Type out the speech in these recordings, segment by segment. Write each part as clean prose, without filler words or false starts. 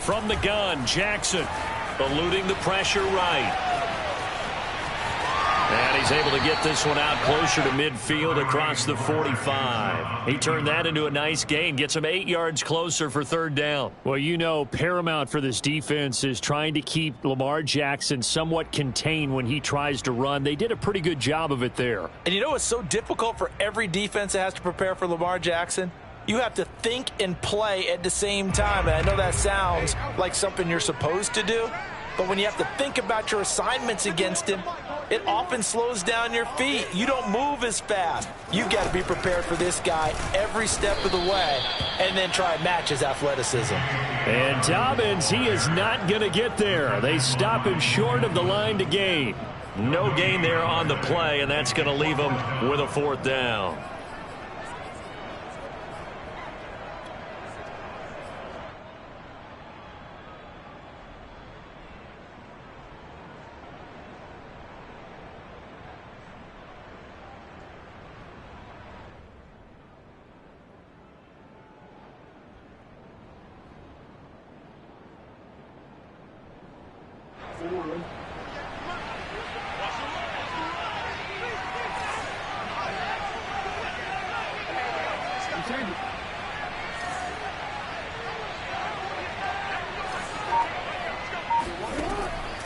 From the gun, Jackson eluding the pressure right. And he's able to get this one out closer to midfield across the 45. He turned that into a nice gain. Gets him 8 yards closer for third down. Well, you know, paramount for this defense is trying to keep Lamar Jackson somewhat contained when he tries to run. They did a pretty good job of it there. And you know what's so difficult for every defense that has to prepare for Lamar Jackson? You have to think and play at the same time. And I know that sounds like something you're supposed to do, but when you have to think about your assignments against him, it often slows down your feet. You don't move as fast. You've got to be prepared for this guy every step of the way and then try and match his athleticism. And Dobbins, he is not going to get there. They stop him short of the line to gain. No gain there on the play, and that's going to leave him with a fourth down.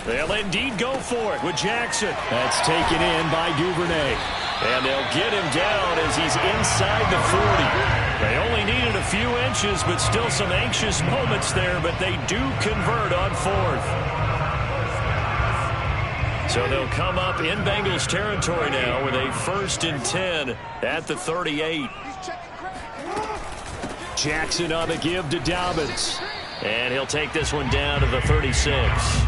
They'll indeed go for it with Jackson. That's taken in by Duvernay. And they'll get him down as he's inside the 40. They only needed a few inches, but still some anxious moments there, but they do convert on fourth. So they'll come up in Bengals territory now with a 1st and 10 at the 38. Jackson on the give to Dobbins. And he'll take this one down to the 36.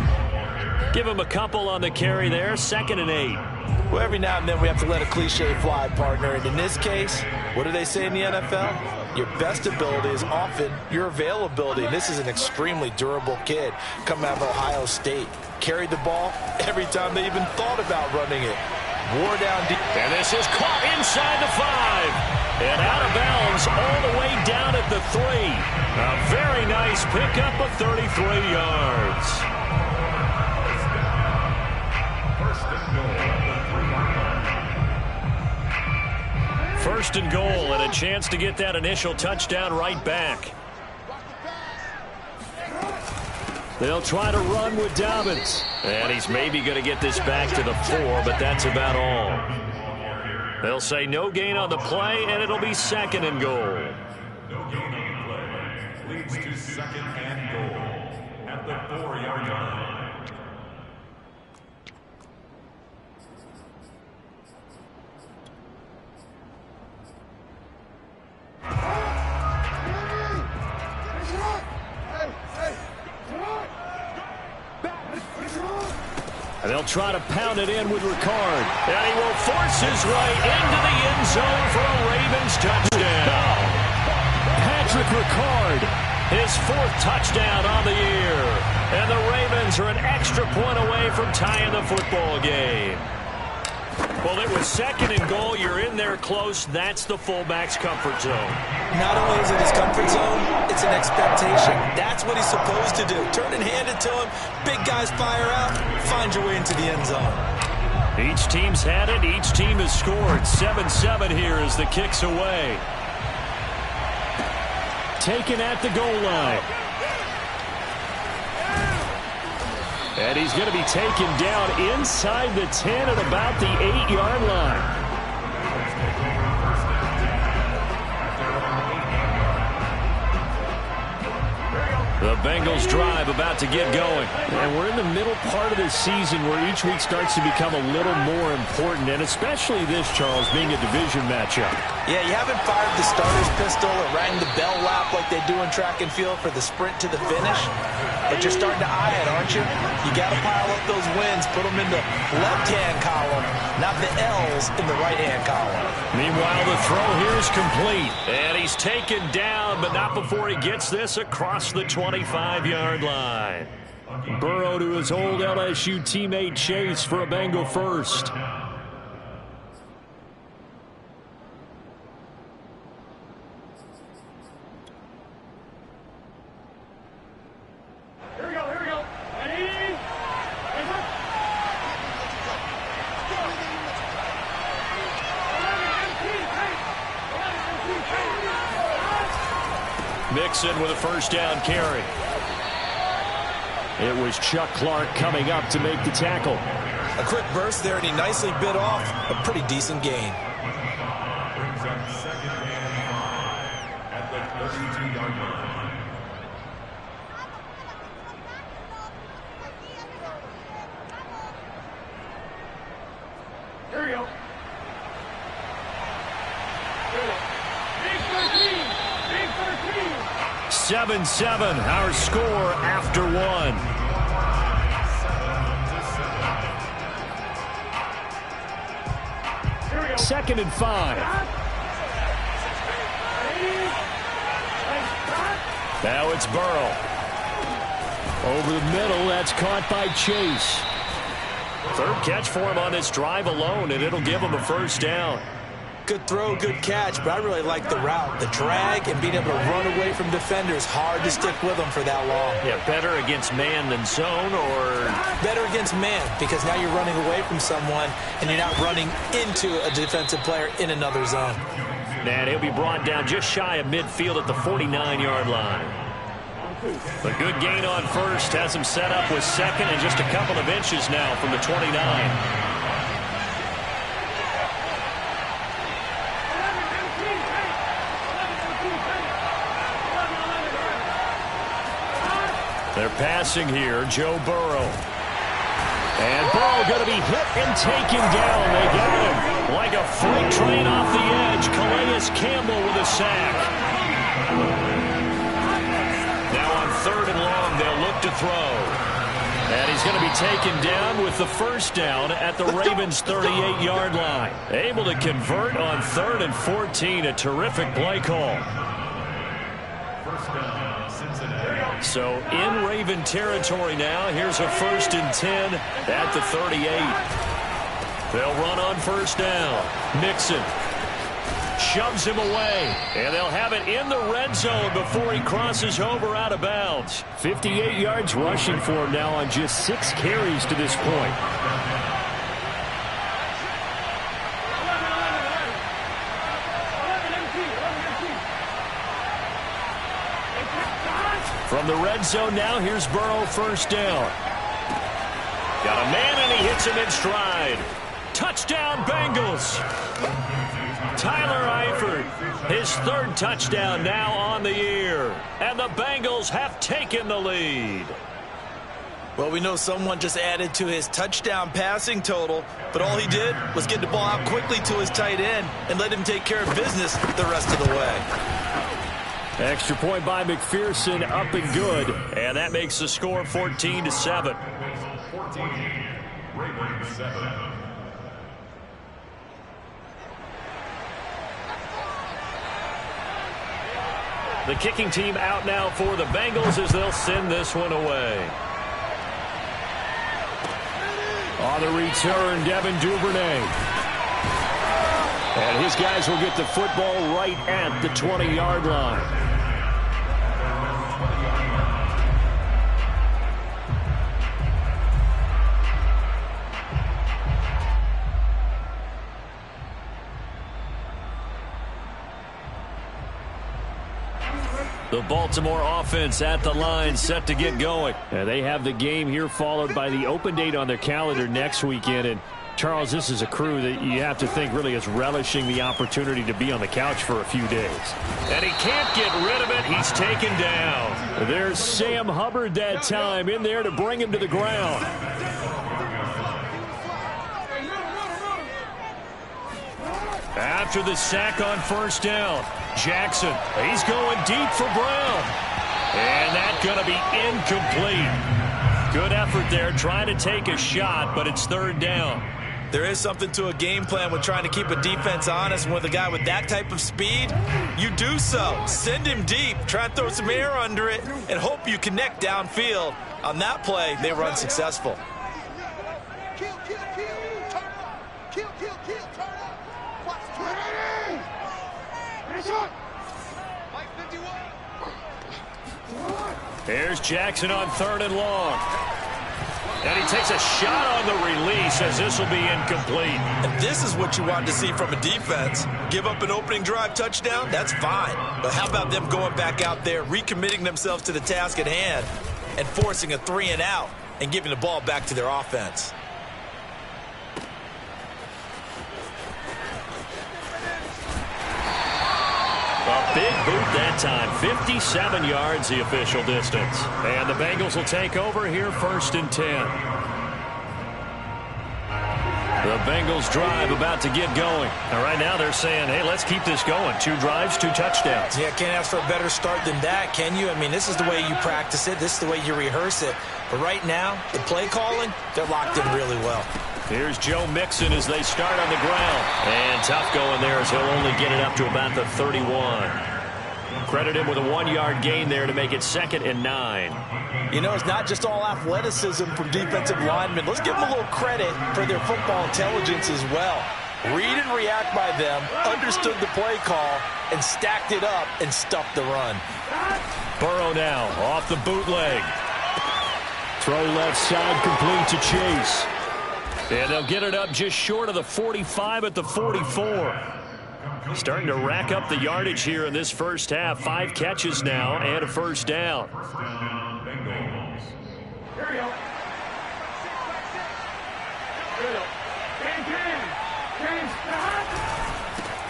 Give him a couple on the carry there, 2nd and 8. Well, every now and then we have to let a cliche fly, partner. And in this case, what do they say in the NFL? Your best ability is often your availability. And this is an extremely durable kid coming out of Ohio State. Carried the ball every time they even thought about running it. Wore down deep. And this is caught inside the 5. And out of bounds all the way down at the 3. A very nice pickup of 33 yards. First and goal, and a chance to get that initial touchdown right back. They'll try to run with Dobbins. And he's maybe going to get this back to the 4, but that's about all. They'll say no gain on the play, and it'll be 2nd and goal. No gain on the play leads to 2nd and goal at the 4-yard line. And they'll try to pound it in with Ricard. And he will force his way into the end zone for a Ravens touchdown. Patrick Ricard, his 4th touchdown on the year. And the Ravens are an extra point away from tying the football game. Well, it was 2nd and goal. You're in there close. That's the fullback's comfort zone. Not only is it his comfort zone, it's an expectation. That's what he's supposed to do. Turn and hand it to him. Big guys fire out. Find your way into the end zone. Each team's had it. Each team has scored. 7-7 here as the kick's away. Taken at the goal line. And he's going to be taken down inside the 10 at about the 8-yard line. The Bengals drive about to get going. And we're in the middle part of the season where each week starts to become a little more important, and especially this, Charles, being a division matchup. Yeah, you haven't fired the starter's pistol or rang the bell lap like they do in track and field for the sprint to the finish, but you're starting to eye it, aren't you? You got to pile up those wins, put them in the left-hand column, not the L's in the right-hand column. Meanwhile, the throw here is complete, and he's taken down, but not before he gets this across the 25-yard line. Burrow to his old LSU teammate Chase for a Bengal first. Mixon with a first down carry. It was Chuck Clark coming up to make the tackle. A quick burst there, and he nicely bit off a pretty decent gain. Brings up second and 5 at the 32-yard line. Here we go. 7-7, our score after one. Second and 5. Now it's Burrow. Over the middle, that's caught by Chase. Third catch for him on this drive alone, and it'll give him a first down. Good throw, good catch, but I really like the route. The drag and being able to run away from defenders, hard to stick with them for that long. Yeah, better against man than zone, or? Better against man, because now you're running away from someone and you're not running into a defensive player in another zone. And he'll be brought down just shy of midfield at the 49-yard line. A good gain on first has him set up with second and just a couple of inches now from the 29. They're passing here, Joe Burrow. And Burrow going to be hit and taken down. They got him like a freight train off the edge. Calais Campbell with a sack. Now on third and long, they'll look to throw. And he's going to be taken down with the first down at the Ravens' 38-yard line. Able to convert on 3rd and 14. A terrific play call. First down, Cincinnati. So in Raven territory now. Here's a 1st and 10 at the 38. They'll run on first down. Mixon shoves him away, and they'll have it in the red zone before he crosses over out of bounds. 58 yards rushing for him now on just 6 carries to this point. From the red zone now, here's Burrow, first down. Got a man, and he hits him in stride. Touchdown, Bengals. Tyler Eifert, his 3rd touchdown now on the year. And the Bengals have taken the lead. Well, we know someone just added to his touchdown passing total, but all he did was get the ball out quickly to his tight end and let him take care of business the rest of the way. Extra point by McPherson, up and good. And that makes the score 14-7. 14, Ravens 7. The kicking team out now for the Bengals as they'll send this one away. On the return, Devin Duvernay. And his guys will get the football right at the 20-yard line. The Baltimore offense at the line, set to get going. And they have the game here followed by the open date on their calendar next weekend. And Charles, this is a crew that you have to think really is relishing the opportunity to be on the couch for a few days. And he can't get rid of it. He's taken down. There's Sam Hubbard that time in there to bring him to the ground. After the sack on first down, Jackson, he's going deep for Brown. And that's going to be incomplete. Good effort there, trying to take a shot, but it's 3rd down. There is something to a game plan with trying to keep a defense honest. With a guy with that type of speed, you do so. Send him deep, try and throw some air under it, and hope you connect downfield. On that play, they run successful. Here's Jackson on 3rd and long. And he takes a shot on the release as this will be incomplete. And this is what you want to see from a defense. Give up an opening drive touchdown, that's fine. But how about them going back out there, recommitting themselves to the task at hand, and forcing a 3-and-out and giving the ball back to their offense? A big boot that time. 57 yards the official distance. And the Bengals will take over here 1st and 10. The Bengals drive about to get going. And right now they're saying, hey, let's keep this going. 2 drives, 2 touchdowns. Yeah, can't ask for a better start than that, can you? I mean, this is the way you practice it. This is the way you rehearse it. But right now, the play calling, they're locked in really well. Here's Joe Mixon as they start on the ground. And tough going there as he'll only get it up to about the 31. Credit him with a 1-yard gain there to make it 2nd and 9. You know, it's not just all athleticism from defensive linemen. Let's give them a little credit for their football intelligence as well. Read and react by them, understood the play call, and stacked it up and stuffed the run. Burrow now off the bootleg. Throw left side complete to Chase. And they'll get it up just short of the 45 at the 44. Starting to rack up the yardage here in this first half. 5 catches now and a first down.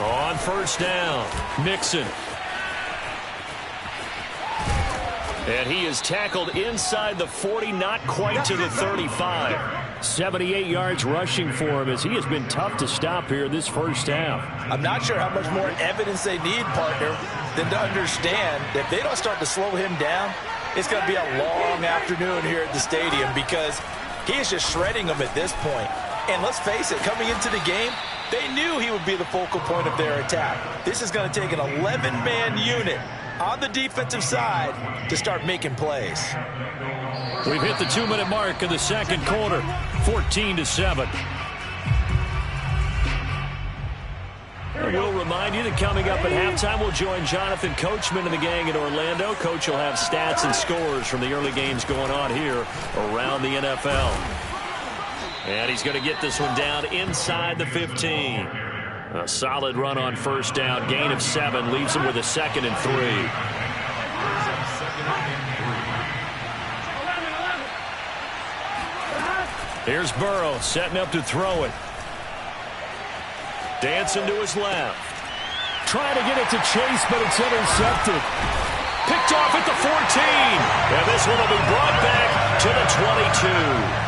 On first down, Mixon. And he is tackled inside the 40, not quite to the 35. 78 yards rushing for him as he has been tough to stop here this first half. I'm not sure how much more evidence they need, partner, than to understand that if they don't start to slow him down, it's going to be a long afternoon here at the stadium because he is just shredding them at this point. And let's face it, coming into the game, they knew he would be the focal point of their attack. This is going to take an 11-man unit on the defensive side to start making plays. We've hit the 2-minute mark in the second quarter, 14-7. And we'll remind you that coming up at halftime, we'll join Jonathan Coachman and the gang in Orlando. Coach will have stats and scores from the early games going on here around the NFL. And he's going to get this one down inside the 15. A solid run on first down. Gain of 7 leaves him with a 2nd and 3. Here's Burrow setting up to throw it. Dancing to his left. Trying to get it to Chase, but it's intercepted. Picked off at the 14. And this one will be brought back to the 22.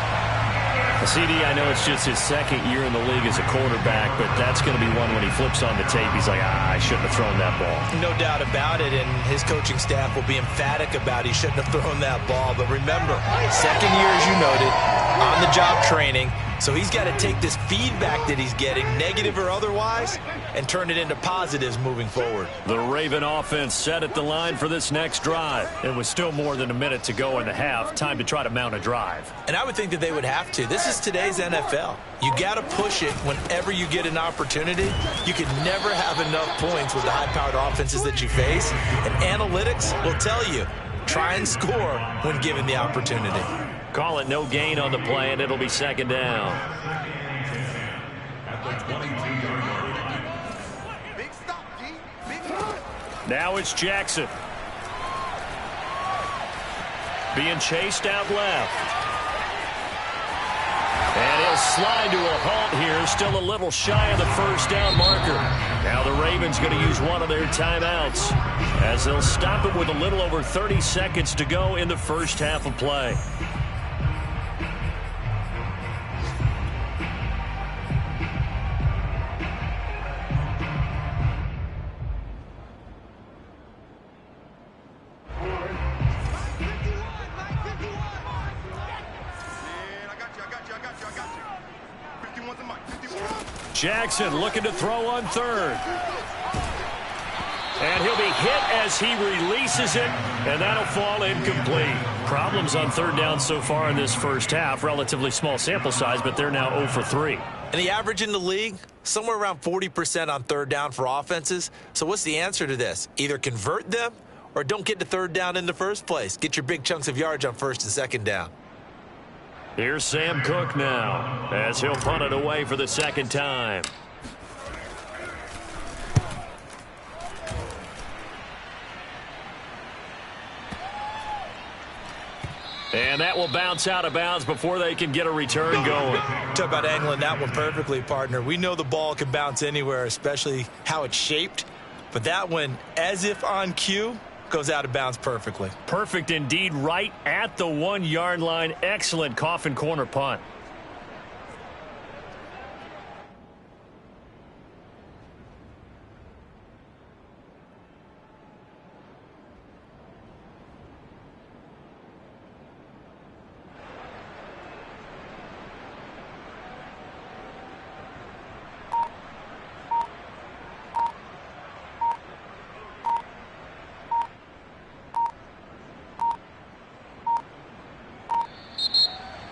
CD, I know it's just his 2nd year in the league as a quarterback, but that's going to be one when he flips on the tape. He's like, I shouldn't have thrown that ball. No doubt about it, and his coaching staff will be emphatic about he shouldn't have thrown that ball. But remember, 2nd year, as you noted, on-the-job training, so he's got to take this feedback that he's getting, negative or otherwise, and turn it into positives moving forward. The Raven offense set at the line for this next drive. It was still more than a minute to go in the half. Time to try to mount a drive. And I would think that they would have to. This is today's NFL. You got to push it whenever you get an opportunity. You can never have enough points with the high-powered offenses that you face. And analytics will tell you, try and score when given the opportunity. Call it no gain on the play, and it'll be 2nd down. Now it's Jackson. Being chased out left. And he'll slide to a halt here. Still a little shy of the first down marker. Now the Ravens going to use one of their timeouts as they'll stop it with a little over 30 seconds to go in the first half of play. Jackson looking to throw on 3rd. And he'll be hit as he releases it, and that'll fall incomplete. Problems on 3rd down so far in this first half. Relatively small sample size, but they're now 0 for 3. And the average in the league, somewhere around 40% on 3rd down for offenses. So what's the answer to this? Either convert them or don't get to 3rd down in the first place. Get your big chunks of yards on 1st and 2nd down. Here's Sam Cook now as he'll punt it away for the second time. And that will bounce out of bounds before they can get a return going. Talk about angling that one perfectly, partner. We know the ball can bounce anywhere, especially how it's shaped. But that one, as if on cue, goes out of bounds perfectly. Perfect indeed, right at the 1-yard line. Excellent coffin corner punt.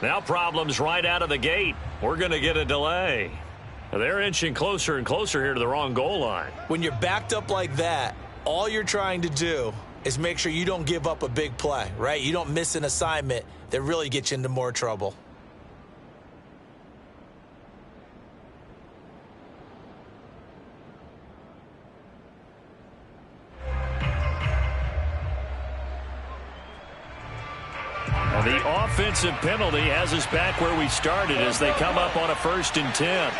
Now problems right out of the gate. We're going to get a delay. They're inching closer and closer here to the wrong goal line. When you're backed up like that, all you're trying to do is make sure you don't give up a big play, right? You don't miss an assignment that really gets you into more trouble. The offensive penalty has us back where we started as they come up on a 1st and 10.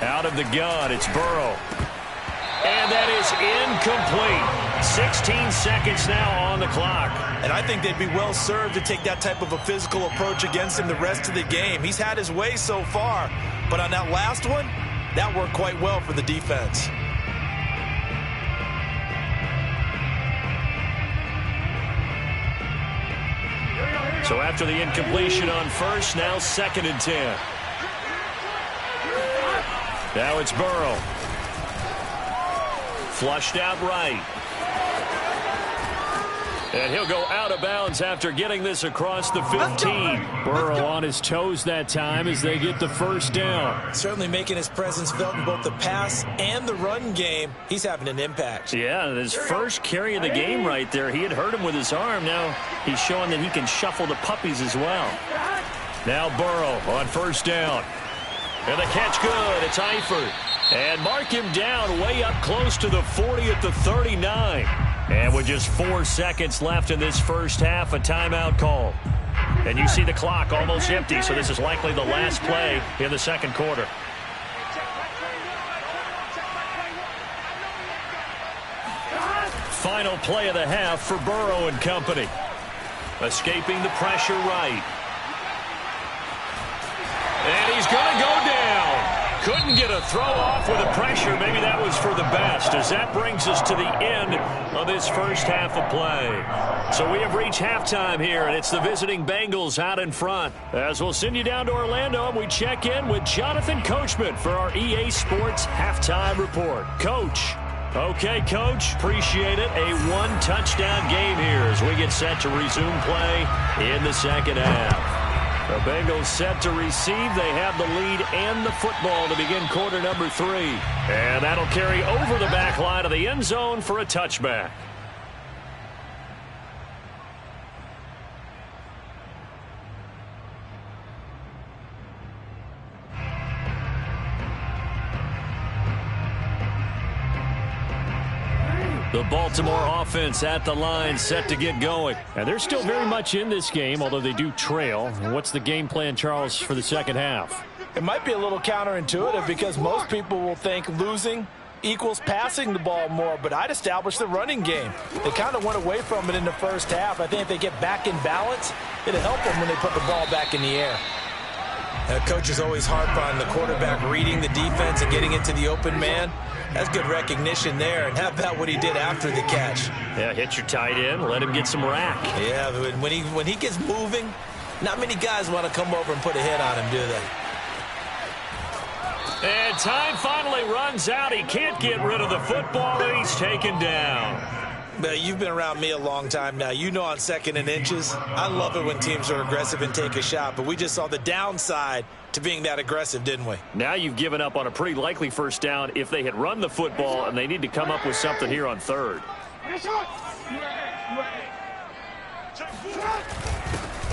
Out of the gun, it's Burrow. And that is incomplete. 16 seconds now on the clock. And I think they'd be well served to take that type of a physical approach against him the rest of the game. He's had his way so far, but on that last one, that worked quite well for the defense. So after the incompletion on 1st, now 2nd and 10. Now it's Burrow. Flushed out right. And he'll go out of bounds after getting this across the 15. Burrow on his toes that time as they get the 1st down. Certainly making his presence felt in both the pass and the run game. He's having an impact. Yeah, his first carry of the game right there. He had hurt him with his arm. Now he's showing that he can shuffle the puppies as well. Now Burrow on 1st down. And the catch good. It's Eifert. And mark him down way up close to the 40 at the 39. And with just 4 seconds left in this first half, a timeout call. And you see the clock almost empty, so this is likely the last play in the second quarter. Final play of the half for Burrow and company. Escaping the pressure right. And he's going to go down. Couldn't get a throw off with the pressure. Maybe that was for the best, as that brings us to the end of this first half of play. So we have reached halftime here, and it's the visiting Bengals out in front. As we'll send you down to Orlando, and we check in with Jonathan Coachman for our EA Sports Halftime Report. Coach. Okay, Coach, appreciate it. A 1-touchdown game here as we get set to resume play in the second half. The Bengals set to receive. They have the lead and the football to begin quarter number 3. And that'll carry over the back line of the end zone for a touchback. The Baltimore offense at the line, set to get going. And they're still very much in this game, although they do trail. What's the game plan, Charles, for the second half? It might be a little counterintuitive because most people will think losing equals passing the ball more, but I'd establish the running game. They kind of went away from it in the first half. I think if they get back in balance, it'll help them when they put the ball back in the air. Coaches always harp on the quarterback reading the defense and getting into the open man. That's good recognition there. And how about what he did after the catch? Yeah, hit your tight end, let him get some rack. Yeah, when he gets moving, not many guys want to come over and put a hit on him, do they? And time finally runs out. He can't get rid of the football, and he's taken down. But you've been around me a long time now. You know on 2nd and inches, I love it when teams are aggressive and take a shot, but we just saw the downside to being that aggressive, didn't we? Now you've given up on a pretty likely first down if they had run the football, and they need to come up with something here on 3rd.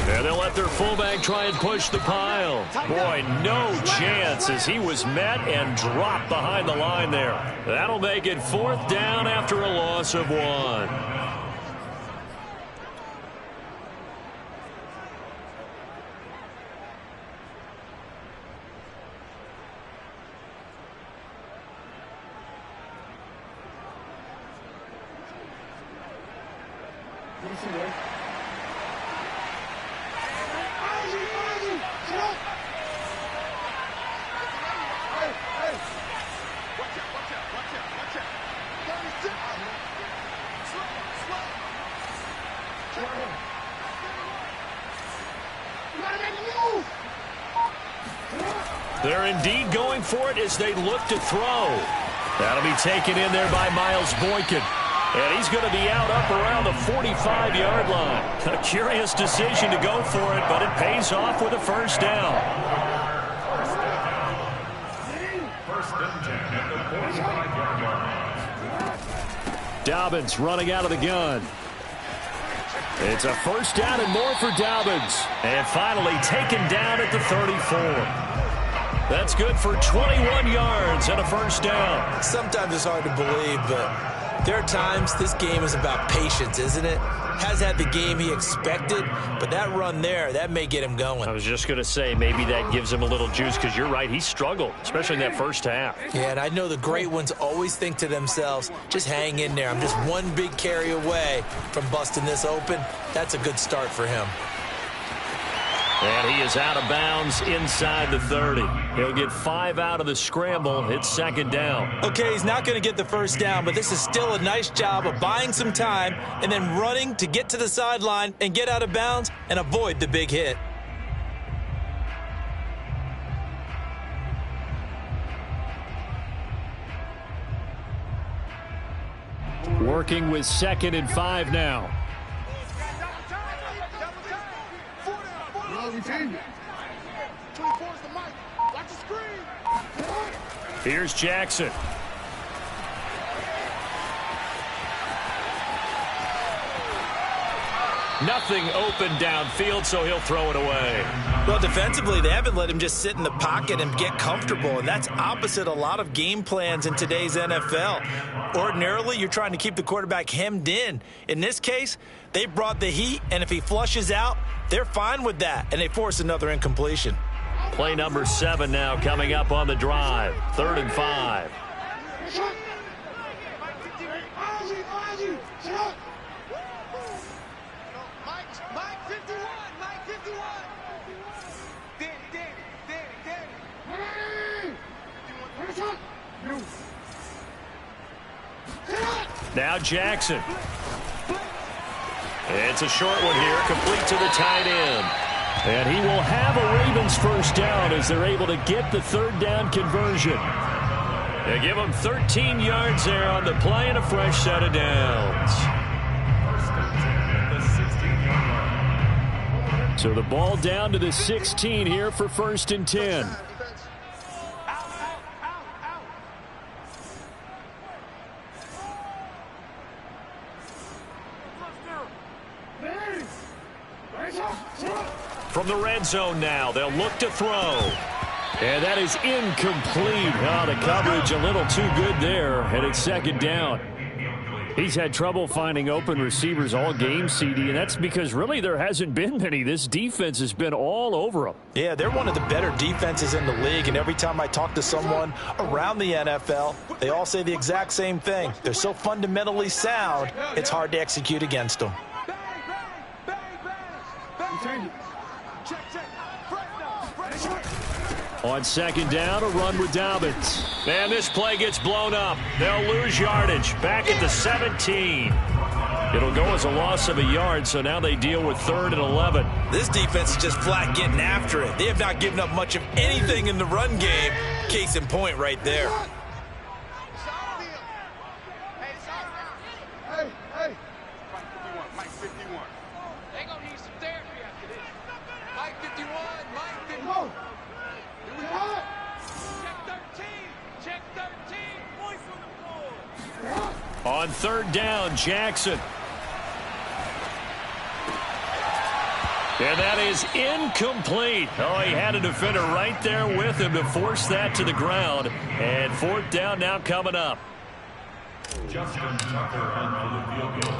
And they'll let their fullback try and push the pile. Boy, no chance as he was met and dropped behind the line there. That'll make it 4th down after a loss of 1. They're indeed going for it as they look to throw. That'll be taken in there by Miles Boykin. And he's going to be out up around the 45-yard line. A curious decision to go for it, but it pays off with a first down. First and 10 at the 45-yard line. Dobbins running out of the gun. It's a first down and more for Dobbins. And finally taken down at the 34. That's good for 21 yards and a first down. Sometimes it's hard to believe, but there are times this game is about patience, isn't it? Has had the game he expected, but that run there, that may get him going. I was just going to say maybe that gives him a little juice because you're right, he struggled, especially in that first half. Yeah, and I know the great ones always think to themselves, just hang in there. I'm just one big carry away from busting this open. That's a good start for him. And he is out of bounds inside the 30. He'll get 5 out of the scramble. It's 2nd down. Okay, he's not going to get the first down, but this is still a nice job of buying some time and then running to get to the sideline and get out of bounds and avoid the big hit. Working with 2nd and 5 now. Here's Jackson. Nothing open downfield, so he'll throw it away. Well, defensively, they haven't let him just sit in the pocket and get comfortable, and that's opposite a lot of game plans in today's NFL. Ordinarily, you're trying to keep the quarterback hemmed in. In this case, they brought the heat, and if he flushes out, they're fine with that, and they force another incompletion. Play number 7 now coming up on the drive. 3rd and 5. Now Jackson. It's a short one here, complete to the tight end. And he will have a Ravens first down as they're able to get the 3rd down conversion. They give him 13 yards there on the play and a fresh set of downs. So the ball down to the 16 here for 1st and 10. From the red zone now, they'll look to throw. And that is incomplete. Oh, the coverage a little too good there, and it's 2nd down. He's had trouble finding open receivers all game, CD, and that's because really there hasn't been many. This defense has been all over them. Yeah, they're one of the better defenses in the league, and every time I talk to someone around the NFL, they all say the exact same thing. They're so fundamentally sound, it's hard to execute against them. On 2nd down, a run with Dobbins. And this play gets blown up. They'll lose yardage. Back at the 17. It'll go as a loss of a yard, so now they deal with 3rd and 11. This defense is just flat getting after it. They have not given up much of anything in the run game. Case in point right there. Hey. On third down, Jackson. And that is incomplete. Oh, he had a defender right there with him to force that to the ground. And fourth down now coming up. Justin Tucker on for the field goal.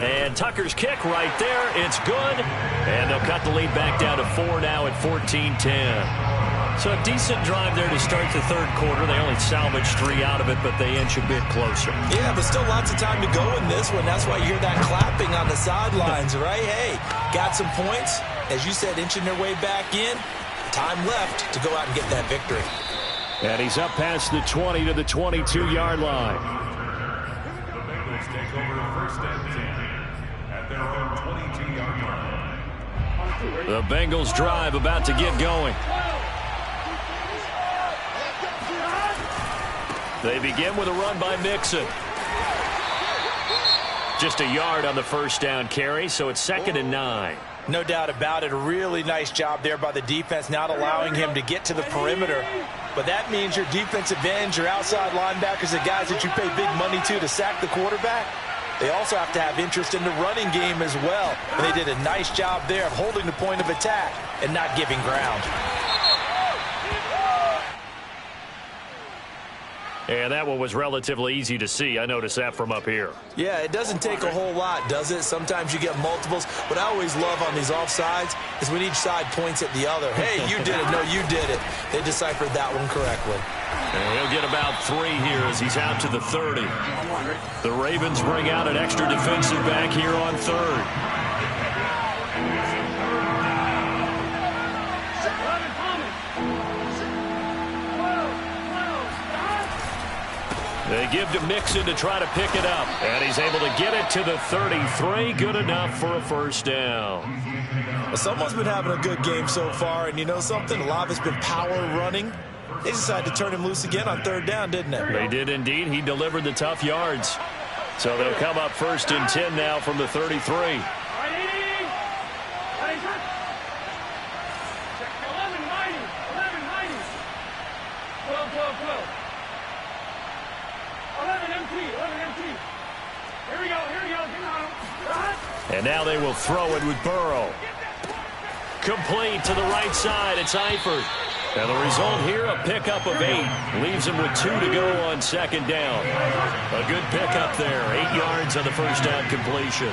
And Tucker's kick right there. It's good. And they'll cut the lead back down to 4 now at 14-10. So a decent drive there to start the third quarter. They only salvaged 3 out of it, but they inch a bit closer. Yeah, but still lots of time to go in this one. That's why you hear that clapping on the sidelines, right? Hey, got some points. As you said, inching their way back in. Time left to go out and get that victory. And he's up past the 20 to the 22-yard line. The Bengals take over first and 10 at their own 22-yard line. The Bengals drive about to get going. They begin with a run by Mixon. Just a yard on the first down carry, so it's 2nd and 9. No doubt about it. A really nice job there by the defense, not allowing him to get to the perimeter. But that means your defensive ends, your outside linebackers, the guys that you pay big money to sack the quarterback, they also have to have interest in the running game as well. And they did a nice job there of holding the point of attack and not giving ground. And that one was relatively easy to see. I noticed that from up here. Yeah, it doesn't take a whole lot, does it? Sometimes you get multiples. What I always love on these offsides is when each side points at the other. Hey, you did it. No, you did it. They deciphered that one correctly. And he'll get about 3 here as he's out to the 30. The Ravens bring out an extra defensive back here on third. They give to Mixon to try to pick it up. And he's able to get it to the 33. Good enough for a first down. Well, someone's been having a good game so far. And you know something? A lot of it's been power running. They decided to turn him loose again on third down, didn't it? They did indeed. He delivered the tough yards. So they'll come up 1st and 10 now from the 33. And now they will throw it with Burrow. Complete to the right side. It's Eifert. And the result here, a pickup of 8. Leaves him with 2 to go on 2nd down. A good pickup there. 8 yards on the first down completion.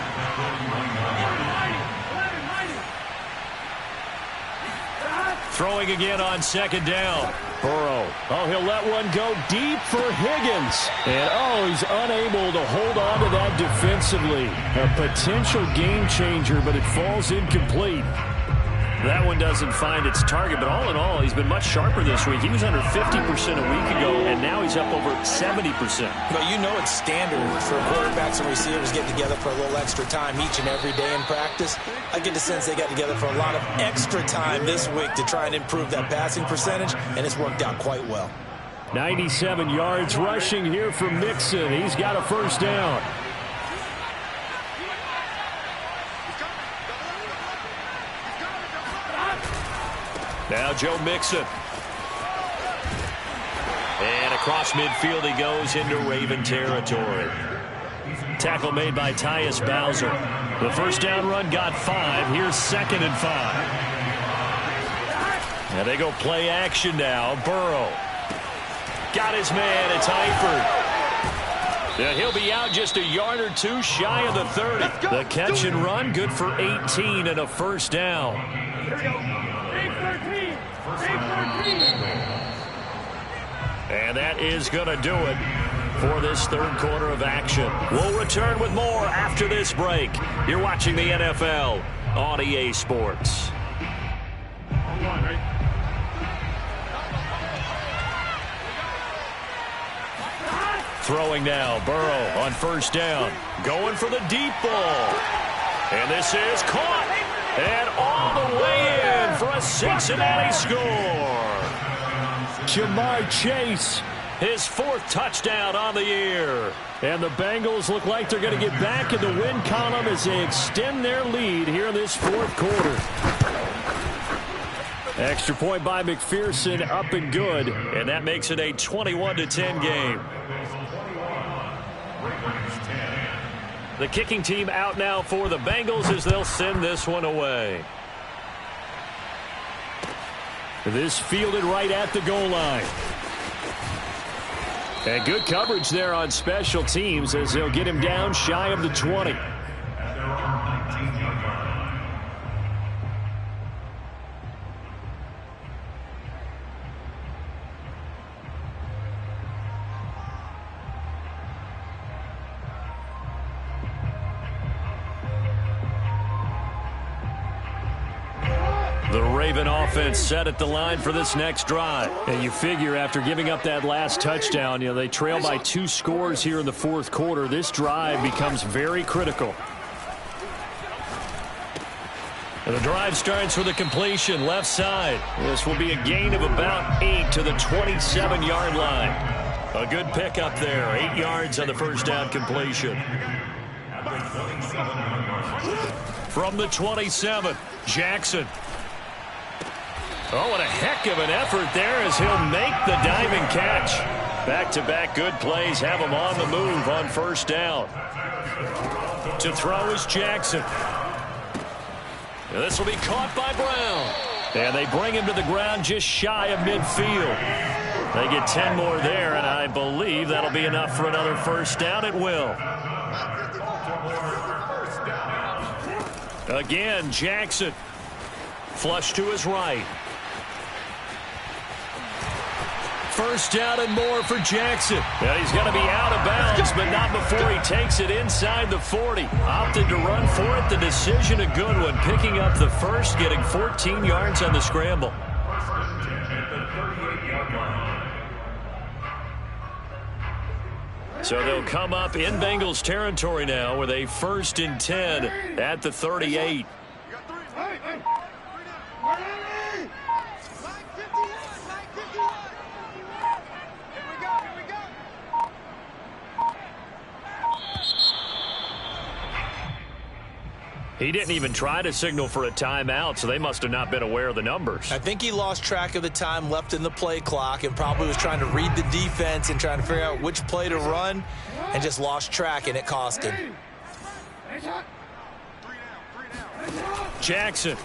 Throwing again on 2nd down. Burrow. Oh, he'll let one go deep for Higgins. And, he's unable to hold on to that defensively. A potential game changer, but it falls incomplete. That one doesn't find its target, but all in all, he's been much sharper this week. He was under 50% a week ago, and now he's up over 70%. But you know it's standard for quarterbacks and receivers getting together for a little extra time each and every day in practice. I get the sense they got together for a lot of extra time this week to try and improve that passing percentage, and it's worked out quite well. 97 yards rushing here for Mixon. He's got a first down. Now Joe Mixon. And across midfield he goes into Raven territory. Tackle made by Tyus Bowser. The first down run got 5. Here's 2nd and 5. And they go play action now. Burrow. Got his man. It's Eifert. Yeah, he'll be out just a yard or 2 shy of the 30. The catch and run good for 18 and a first down. And that is going to do it for this third quarter of action. We'll return with more after this break. You're watching the NFL on EA Sports. Throwing now, Burrow on first down. Going for the deep ball. And this is caught. And all the way in for a Cincinnati score. Jamar Chase, his 4th touchdown on the year. And the Bengals look like they're going to get back in the win column as they extend their lead here in this 4th quarter. Extra point by McPherson, up and good. And that makes it a 21-10 game. The kicking team out now for the Bengals as they'll send this one away. This fielded right at the goal line. And good coverage there on special teams as they'll get him down shy of the 20. The Raven offense set at the line for this next drive. And you figure after giving up that last touchdown, they trail by 2 scores here in the fourth quarter. This drive becomes very critical. And the drive starts with a completion left side. This will be a gain of about 8 to the 27-yard line. A good pickup there. 8 yards on the first down completion. From the 27, Jackson. Oh, what a heck of an effort there as he'll make the diving catch. Back-to-back good plays have him on the move on first down. To throw is Jackson. And this will be caught by Brown. And they bring him to the ground just shy of midfield. They get 10 more there, and I believe that'll be enough for another first down. It will. Again, Jackson. Flush to his right. First down and more for Jackson. And he's going to be out of bounds, but not before he takes it inside the 40. Opted to run for it. The decision a good one. Picking up the first, getting 14 yards on the scramble. So they'll come up in Bengals territory now with a 1st and 10 at the 38. He didn't even try to signal for a timeout, so they must have not been aware of the numbers. I think he lost track of the time left in the play clock and probably was trying to read the defense and trying to figure out which play to run and just lost track, and it cost him. Jackson.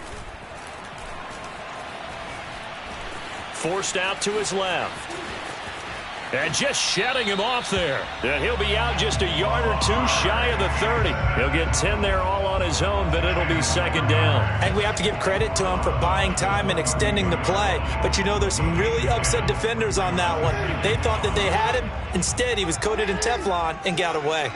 Forced out to his left. And just shutting him off there. And he'll be out just a yard or 2 shy of the 30. He'll get 10 there all on his own, but it'll be 2nd down. And we have to give credit to him for buying time and extending the play. But there's some really upset defenders on that one. They thought that they had him. Instead, he was coated in Teflon and got away.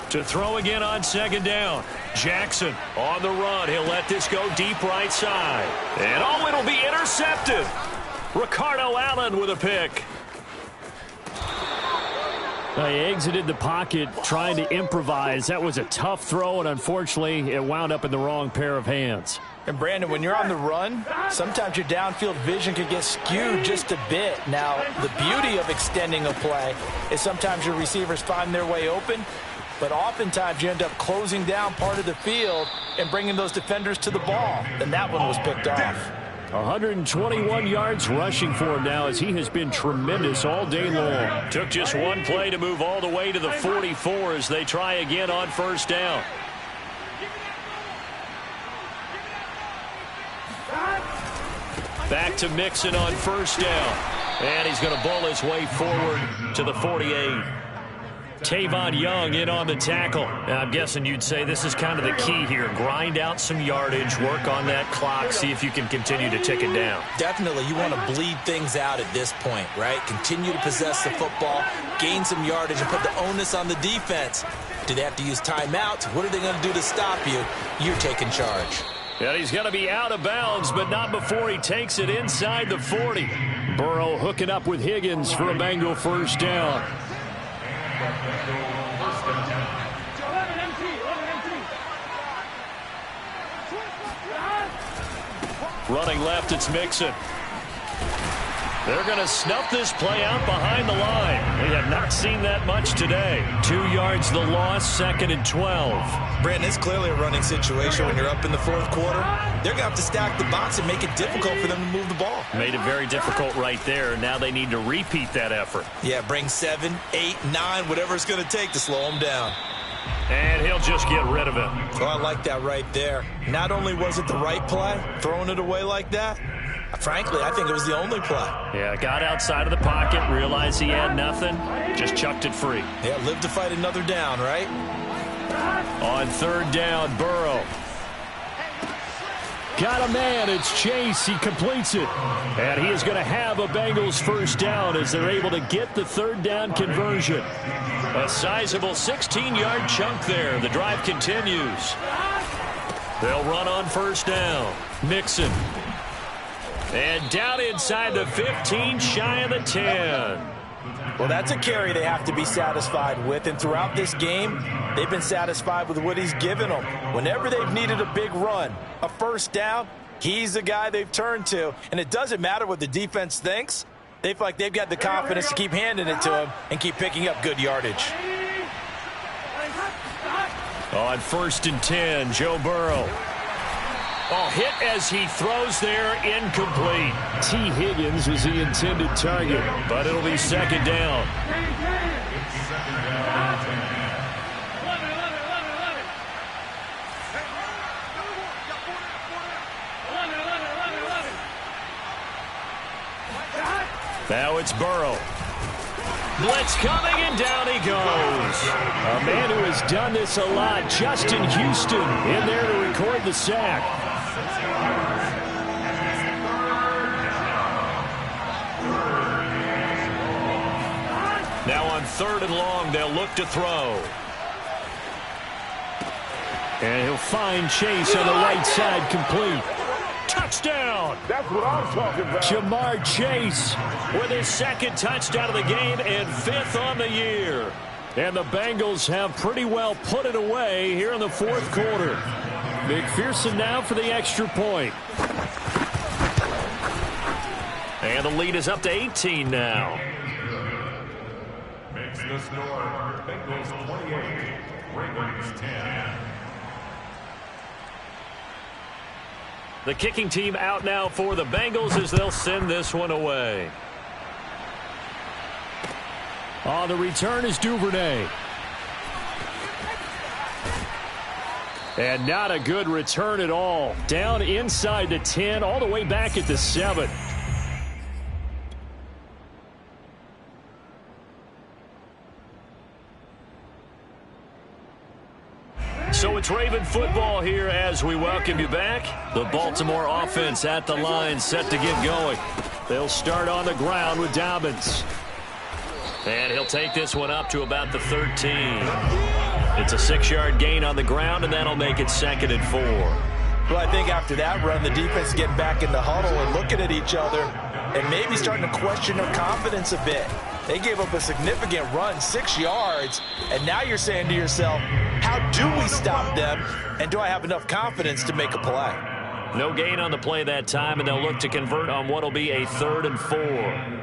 To throw again on 2nd down. Jackson on the run. He'll let this go deep right side. And it'll be intercepted. Ricardo Allen with a pick. He exited the pocket trying to improvise. That was a tough throw, and unfortunately, it wound up in the wrong pair of hands. And, Brandon, when you're on the run, sometimes your downfield vision can get skewed just a bit. Now, the beauty of extending a play is sometimes your receivers find their way open, but oftentimes you end up closing down part of the field and bringing those defenders to the ball. And that one was picked off. 121 yards rushing for him now as he has been tremendous all day long. Took just one play to move all the way to the 44 as they try again on first down. Back to Mixon on first down. And he's going to bowl his way forward to the 48. Tavon Young in on the tackle. Now, I'm guessing you'd say this is kind of the key here. Grind out some yardage, work on that clock, see if you can continue to tick it down. Definitely, you want to bleed things out at this point, right? Continue to possess the football, gain some yardage, and put the onus on the defense. Do they have to use timeouts? What are they going to do to stop you? You're taking charge. And he's going to be out of bounds, but not before he takes it inside the 40. Burrow hooking up with Higgins for a Bengal first down. Running left, it's Mixon. They're going to snuff this play out behind the line. We have not seen that much today. 2 yards the loss, 2nd and 12. Brandon, it's clearly a running situation when you're up in the 4th quarter. They're going to have to stack the box and make it difficult for them to move the ball. Made it very difficult right there. Now they need to repeat that effort. Yeah, bring 7, 8, 9, whatever it's going to take to slow them down. And he'll just get rid of it. Oh, I like that right there. Not only was it the right play, throwing it away like that, frankly, I think it was the only play. Yeah, got outside of the pocket, realized he had nothing, just chucked it free. Yeah, live to fight another down, right? On 3rd down, Burrow. Got a man, it's Chase, he completes it. And he is going to have a Bengals 1st down as they're able to get the 3rd down conversion. A sizable 16-yard chunk there. The drive continues. They'll run on 1st down. Mixon. And down inside the 15, shy of the 10. Well, that's a carry they have to be satisfied with. And throughout this game, they've been satisfied with what he's given them. Whenever they've needed a big run, a 1st down, he's the guy they've turned to. And it doesn't matter what the defense thinks. They feel like they've got the confidence to keep handing it to him and keep picking up good yardage. On 1st and 10, Joe Burrow. Oh, hit as he throws there, incomplete. T. Higgins was the intended target, but it'll be 2nd down. Now it's Burrow. Blitz coming, and down he goes. A man who has done this a lot, Justin Houston, in there to record the sack. Now on 3rd and long, they'll look to throw. And he'll find Chase on the right side, complete. Touchdown! That's what I'm talking about. Jamar Chase with his 2nd touchdown of the game and 5th on the year. And the Bengals have pretty well put it away here in the 4th quarter. McPherson now for the extra point. And the lead is up to 18 now. Makes the score Bengals 28, Ravens 10. The kicking team out now for the Bengals as they'll send this one away. On the return is Duvernay. And not a good return at all. Down inside the 10, all the way back at the 7. So it's Raven football here as we welcome you back. The Baltimore offense at the line, set to get going. They'll start on the ground with Dobbins. And he'll take this one up to about the 13. It's a 6-yard gain on the ground, and that'll make it 2nd and 4. Well, I think after that run, the defense getting back in the huddle and looking at each other and maybe starting to question their confidence a bit. They gave up a significant run, 6 yards, and now you're saying to yourself, how do we stop them, and do I have enough confidence to make a play? No gain on the play that time, and they'll look to convert on what will be a 3rd and 4.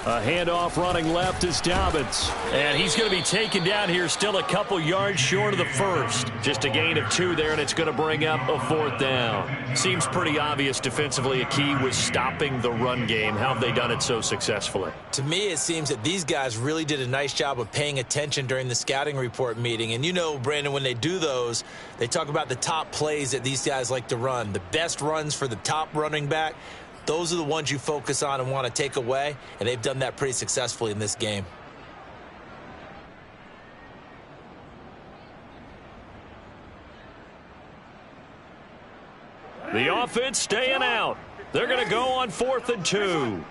A handoff running left is Dobbins. And he's going to be taken down here, still a couple yards short of the 1st. Just a gain of 2 there, and it's going to bring up a 4th down. Seems pretty obvious defensively a key was stopping the run game. How have they done it so successfully? To me, it seems that these guys really did a nice job of paying attention during the scouting report meeting. And you know, Brandon, when they do those, they talk about the top plays that these guys like to run. The best runs for the top running back. Those are the ones you focus on and want to take away, and they've done that pretty successfully in this game. The offense staying out. They're going to go on 4th and 2.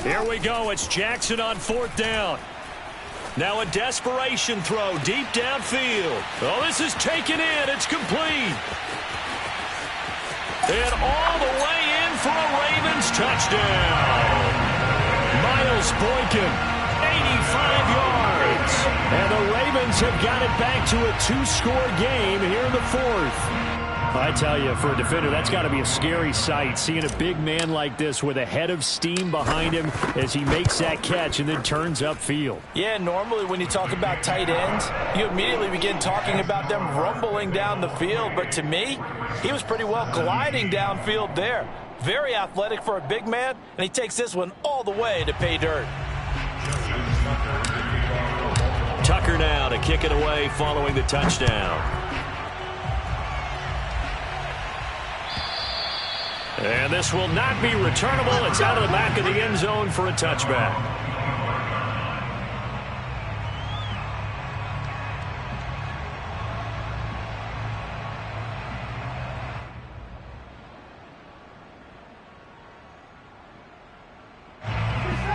Here we go. It's Jackson on 4th down. Now a desperation throw deep downfield. Oh, this is taken in. It's complete. And all the way in for a Ravens touchdown. Miles Boykin, 85 yards. And the Ravens have got it back to a 2-score game here in the fourth. I tell you, for a defender, that's got to be a scary sight, seeing a big man like this with a head of steam behind him as he makes that catch and then turns upfield. Yeah, normally when you talk about tight ends, you immediately begin talking about them rumbling down the field. But to me, he was pretty well gliding downfield there. Very athletic for a big man, and he takes this one all the way to pay dirt. Tucker now to kick it away following the touchdown. And this will not be returnable. It's out of the back of the end zone for a touchback.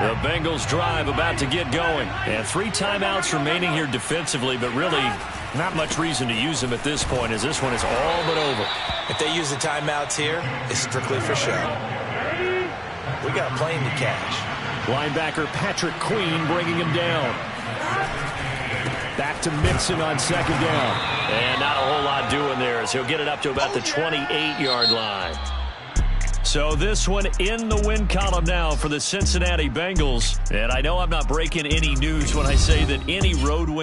The Bengals drive about to get going. And 3 timeouts remaining here defensively, but really not much reason to use them at this point, as this one is all but over. If they use the timeouts here, it's strictly for show. We got a plane to catch. Linebacker Patrick Queen bringing him down. Back to Mixon on second down. And not a whole lot doing there, as he'll get it up to about the 28-yard line. So this one in the win column now for the Cincinnati Bengals. And I know I'm not breaking any news when I say that any road win